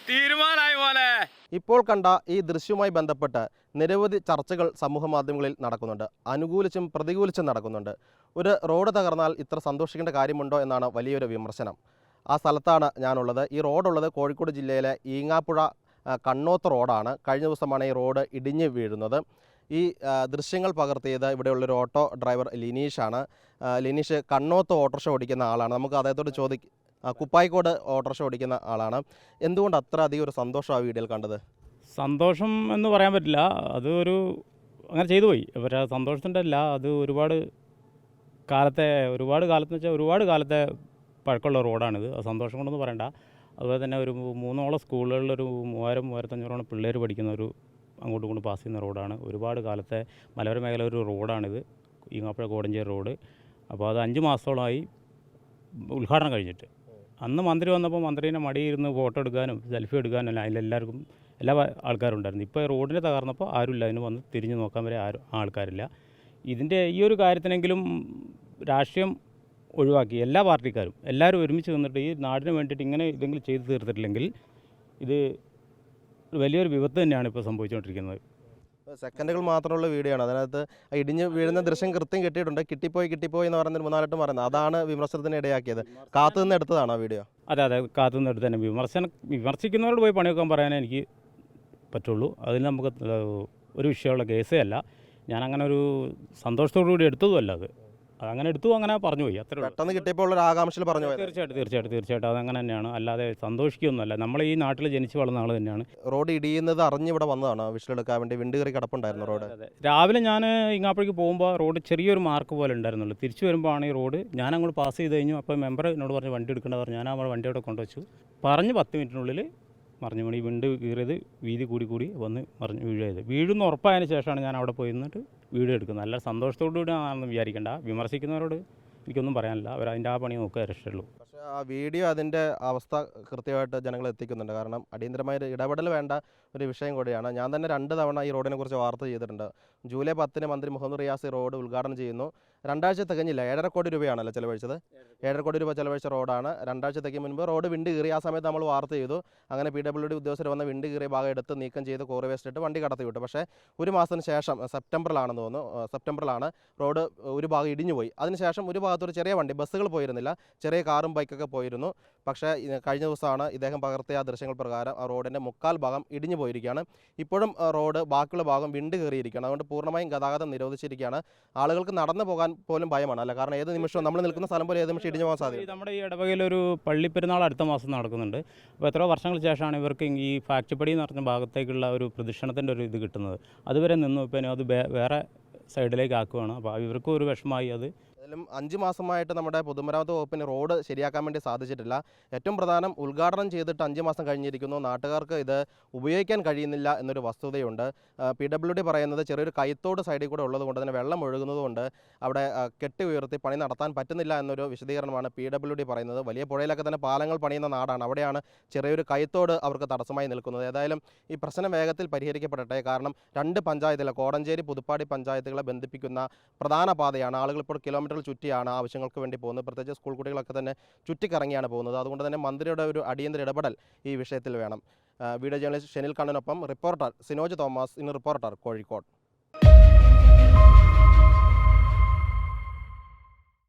തീരുമാനമായി മോനെ. ഇപ്പോൾ കണ്ട ഈ ദൃശ്യവുമായി ബന്ധപ്പെട്ട് നിരവധി ചർച്ചകൾ സമൂഹ മാധ്യമങ്ങളിൽ നടക്കുന്നുണ്ട്. അനുകൂലിച്ചും പ്രതികൂലിച്ചും നടക്കുന്നുണ്ട്. ഒരു റോഡ് തകർന്നാൽ ഇത്ര സന്തോഷിക്കേണ്ട കാര്യമുണ്ടോ എന്നാണ് വലിയൊരു വിമർശനം. ആ സ്ഥലത്താണ് ഞാനുള്ളത്. ഈ റോഡുള്ളത് കോഴിക്കോട് ജില്ലയിലെ ഈങ്ങാപ്പുഴ കണ്ണോത്ത് റോഡാണ്. കഴിഞ്ഞ ദിവസമാണ് ഈ റോഡ് ഇടിഞ്ഞ് വീഴുന്നത്. ഈ ദൃശ്യങ്ങൾ പകർത്തിയത് ഇവിടെയുള്ളൊരു ഓട്ടോ ഡ്രൈവർ ലിനീഷാണ്. ലിനീഷ് കണ്ണോത്ത് ഓട്ടോറിക്ഷ ഓടിക്കുന്ന ആളാണ്. നമുക്ക് അദ്ദേഹത്തോട് കുപ്പായിക്കോട് ഓട്ടോറിക്ഷ ഓടിക്കുന്ന ആളാണ്. എന്തുകൊണ്ട് അത്ര അധികം ഒരു സന്തോഷം ആ വീഡിയോയിൽ കണ്ടത്? സന്തോഷം എന്ന് പറയാൻ പറ്റില്ല, അത് അങ്ങനെ ചെയ്തു പോയി. പക്ഷേ സന്തോഷത്തിൻ്റെ അല്ല, അത് ഒരുപാട് കാലത്തെന്ന് വെച്ചാൽ ഒരുപാട് കാലത്തെ പഴക്കമുള്ള റോഡാണിത്. അത് സന്തോഷം കൊണ്ടൊന്നും പറയണ്ട. അതുപോലെ തന്നെ ഒരു 3ഓളം സ്കൂളുകളിലൊരു 3500 പിള്ളേർ പഠിക്കുന്ന അങ്ങോട്ടും ഇങ്ങോട്ടും പാസ് ചെയ്യുന്ന റോഡാണ്. ഒരുപാട് കാലത്തെ മലയോര മേഖല ഒരു റോഡാണിത്, ഈങ്ങാപ്പുഴ കോടഞ്ചേരി റോഡ്. അപ്പോൾ അത് 5 മാസത്തോളമായി ഉദ്ഘാടനം കഴിഞ്ഞിട്ട്. അന്ന് മന്ത്രി വന്നപ്പോൾ മന്ത്രീനെ മടിയിരുന്ന് ഫോട്ടോ എടുക്കാനും സെൽഫി എടുക്കാനും അതിലെല്ലാവർക്കും എല്ലാ ആൾക്കാരും ഉണ്ടായിരുന്നു. ഇപ്പോൾ റോഡിനെ തകർന്നപ്പോൾ ആരുമില്ല, അതിന് വന്ന് തിരിഞ്ഞു നോക്കാൻ വരെ ആൾക്കാരില്ല. ഇതിൻ്റെ ഈ ഒരു കാര്യത്തിനെങ്കിലും രാഷ്ട്രീയം ഒഴിവാക്കി എല്ലാ പാർട്ടിക്കാരും എല്ലാവരും ഒരുമിച്ച് നിന്നിട്ട് ഈ നാടിന് വേണ്ടിയിട്ട് ഇങ്ങനെ ഇതെങ്കിലും ചെയ്തു തീർത്തിട്ടില്ലെങ്കിൽ ഇത് വലിയൊരു വിപത്ത് തന്നെയാണ് ഇപ്പോൾ സംഭവിച്ചുകൊണ്ടിരിക്കുന്നത്. സെക്കൻഡുകൾ മാത്രമുള്ള വീഡിയോ ആണ്. അതിനകത്ത് ഇടിഞ്ഞ് വീഴുന്ന ദൃശ്യം കൃത്യം കിട്ടിയിട്ടുണ്ട്. കിട്ടിപ്പോയി എന്ന് പറഞ്ഞൊരു 3-4 പറയുന്നത് അതാണ് വിമർശനത്തിന് ഇടയാക്കിയത്. കാത്തുനിന്ന് എടുത്തതാണ് ആ വീഡിയോ. അതെ, കാത്തുനിന്ന് എടുത്ത് തന്നെ. വിമർശിക്കുന്നവരോട് പോയി പണിവെക്കാൻ പറയാനേ എനിക്ക് പറ്റുള്ളൂ. അതിൽ നമുക്ക് ഒരു വിഷയമുള്ള കേസേ അല്ല. ഞാനങ്ങനെ ഒരു സന്തോഷത്തോടു കൂടി എടുത്തതുമല്ല. അതങ്ങനെ എടുത്തു, അങ്ങനെ പറഞ്ഞു പോയി. അത്ര പെട്ടെന്ന് കിട്ടിയപ്പോൾ ഒരു ആകാംക്ഷയിൽ പറഞ്ഞു പോയി. തീർച്ചയായിട്ടും അതങ്ങനെ തന്നെയാണ്. അല്ലാതെ സന്തോഷിക്കുകയൊന്നുമല്ല. നമ്മൾ ഈ നാട്ടിൽ ജനിച്ച് വളർന്ന ആൾ തന്നെയാണ്. റോഡ് ഇടിയുന്നത് അറിഞ്ഞ് ഇവിടെ വന്നതാണ് വിഷലെടുക്കാൻ വേണ്ടി. വിണ്ട് കയറി കിടപ്പുണ്ടായിരുന്നു റോഡ്. അതെ, രാവിലെ ഞാൻ ഇങ്ങാപ്പുഴയ്ക്ക് പോകുമ്പോൾ റോഡ് ചെറിയൊരു മാർക്ക് പോലെ ഉണ്ടായിരുന്നുള്ളൂ. തിരിച്ചു വരുമ്പോഴാണ് ഈ റോഡ് ഞാൻ അങ്ങോട്ട് പാസ് ചെയ്ത് കഴിഞ്ഞു. അപ്പോൾ മെമ്പർ എന്നോട് പറഞ്ഞ് വണ്ടി എടുക്കേണ്ടത് പറഞ്ഞു. ഞാൻ ആ വണ്ടി അവിടെ കൊണ്ടുവച്ചു. പറഞ്ഞ് 10 മിനിറ്റിനുള്ളിൽ മറിഞ്ഞു വീണ്. ഈ വിണ്ട് കീറിയത് വീതി കൂടി വന്ന് മറിഞ്ഞ് വീഴുന്നത്. വീഴുന്ന ഉറപ്പായതിന് ശേഷമാണ് ഞാൻ അവിടെ പോയി നിന്നിട്ട് വീഡിയോ എടുക്കുന്നത്. നല്ല സന്തോഷത്തോടു കൂടി ആണെന്ന് വിചാരിക്കേണ്ട. വിമർശിക്കുന്നവരോട് എനിക്കൊന്നും പറയാനില്ല. അവരതിൻ്റെ ആ പണി നോക്കുക രക്ഷയുള്ളൂ. പക്ഷേ ആ വീഡിയോ അതിൻ്റെ അവസ്ഥ കൃത്യമായിട്ട് ജനങ്ങൾ എത്തിക്കുന്നുണ്ട്. കാരണം അടിയന്തരമായ ഇടപെടൽ വേണ്ട ഒരു വിഷയം കൂടിയാണ്. ഞാൻ തന്നെ 2 തവണ ഈ റോഡിനെ കുറിച്ച് വാർത്ത ചെയ്തിട്ടുണ്ട്. ജൂലൈ 10 മന്ത്രി മുഹമ്മദ് റിയാസ് ഈ റോഡ് ഉദ്ഘാടനം ചെയ്യുന്നു. 2 ആഴ്ച തികഞ്ഞില്ല. 7.5 കോടി രൂപയാണല്ലോ ചിലവഴിച്ചത്. 7.5 കോടി രൂപ ചിലവഴിച്ച റോഡാണ്. 2 ആഴ്ച തികയും മുൻപ് റോഡ് വിണ്ട് കീറി. ആ സമയത്ത് നമ്മൾ വാർത്ത ചെയ്തു. അങ്ങനെ PWD ഉദ്യോഗസ്ഥർ വന്ന വിണ്ട് കീറിയ ഭാഗം എടുത്ത് നീക്കം ചെയ്ത് കോറി വേസ്റ്റ് ഇട്ട് വണ്ടി കടത്തി വിട്ടു. പക്ഷേ ഒരു മാസത്തിന് ശേഷം സെപ്റ്റംബറിലാണെന്ന് തോന്നുന്നു, സെപ്റ്റംബറിലാണ് റോഡ് ഒരു ഭാഗം ഇടിഞ്ഞു പോയി. അതിനുശേഷം ഒരു ഭാഗത്തൊരു ചെറിയ വണ്ടി, ബസ്സുകൾ പോയിരുന്നില്ല, ചെറിയ കാറും ബൈക്കൊക്കെ പോയിരുന്നു. പക്ഷേ കഴിഞ്ഞ ദിവസമാണ് ഇദ്ദേഹം പകർത്തിയ ആ ദൃശ്യങ്ങൾ പ്രകാരം ആ റോഡിൻ്റെ 3/4 ഭാഗം ഇടിഞ്ഞു പോയിരിക്കുകയാണ്. ഇപ്പോഴും റോഡ് ബാക്കിയുള്ള ഭാഗം വിണ്ട് കയറിയിരിക്കുകയാണ്. അതുകൊണ്ട് പൂർണ്ണമായും ഗതാഗതം നിരോധിച്ചിരിക്കുകയാണ്. ആളുകൾക്ക് നടന്നു പോകാൻ പോലും ഭയമാണ്. അല്ല, കാരണം ഏത് നിമിഷവും നമ്മൾ നിൽക്കുന്ന സ്ഥലം പോലെ ഏത് നിമിഷം ഇടിഞ്ഞു പോകാൻ സാധ്യത. നമ്മുടെ ഈ ഇടവകയിലൊരു പള്ളിപ്പെരുന്നാൾ അടുത്ത മാസം നടക്കുന്നുണ്ട്. അപ്പോൾ എത്രയോ വർഷങ്ങൾക്ക് ശേഷമാണ് ഇവർക്ക് ഈ ഫാക്ടറിപ്പടി എന്ന് പറഞ്ഞ ഭാഗത്തേക്കുള്ള ഒരു പ്രദക്ഷിണത്തിൻ്റെ ഒരു ഇത് കിട്ടുന്നത്. അതുവരെ നിന്നു. ഇപ്പം അത് വേറെ സൈഡിലേക്ക് ആക്കുകയാണ്. അപ്പോൾ ഇവർക്കും ഒരു വിഷമമായി. അത് 5 മാസമായിട്ട് നമ്മുടെ പൊതുമരാമത്ത് വകുപ്പിന് റോഡ് ശരിയാക്കാൻ വേണ്ടി സാധിച്ചിട്ടില്ല. ഏറ്റവും പ്രധാനം, ഉദ്ഘാടനം ചെയ്തിട്ട് 5 മാസം കഴിഞ്ഞിരിക്കുന്നു. നാട്ടുകാർക്ക് ഇത് ഉപയോഗിക്കാൻ കഴിയുന്നില്ല എന്നൊരു വസ്തുതയുണ്ട്. PWD പറയുന്നത് ചെറിയൊരു കൈത്തോട് സൈഡിൽ കൂടെ ഉള്ളതുകൊണ്ട് തന്നെ വെള്ളം ഒഴുകുന്നതുകൊണ്ട് അവിടെ കെട്ടി ഉയർത്തി പണി നടത്താൻ പറ്റുന്നില്ല എന്നൊരു വിശദീകരണമാണ് PWD പറയുന്നത്. വലിയ പുഴയിലൊക്കെ തന്നെ പാലങ്ങൾ പണിയുന്ന നാടാണ്. അവിടെയാണ് ചെറിയൊരു കൈത്തോട് അവർക്ക് തടസ്സമായി നിൽക്കുന്നത്. ഏതായാലും ഈ പ്രശ്നം വേഗത്തിൽ പരിഹരിക്കപ്പെടട്ടെ. കാരണം 2 പഞ്ചായത്തുകൾ, കോടഞ്ചേരി പുതുപ്പാടി പഞ്ചായത്തുകളെ ബന്ധിപ്പിക്കുന്ന പ്രധാന പാതയാണ്. ആളുകൾ ഇപ്പോൾ കിലോമീറ്റർ ചുറ്റിയാണ് ആവശ്യങ്ങൾക്ക് വേണ്ടി പോകുന്നത്. പ്രത്യേകിച്ച് സ്കൂൾ കുട്ടികളൊക്കെ തന്നെ ചുറ്റിക്കറങ്ങിയാണ് പോകുന്നത്. അതുകൊണ്ട് തന്നെ മന്ത്രിയുടെ ഒരു അടിയന്തര ഇടപെടൽ ഈ വിഷയത്തിൽ വേണം. വീഡിയോ ജേർണലിസ്റ്റ് ഷെനിൽ കണ്ണനൊപ്പം റിപ്പോർട്ടർ സിനോജ് തോമസ്, ഇന്ന് റിപ്പോർട്ടർ കോഴിക്കോട്.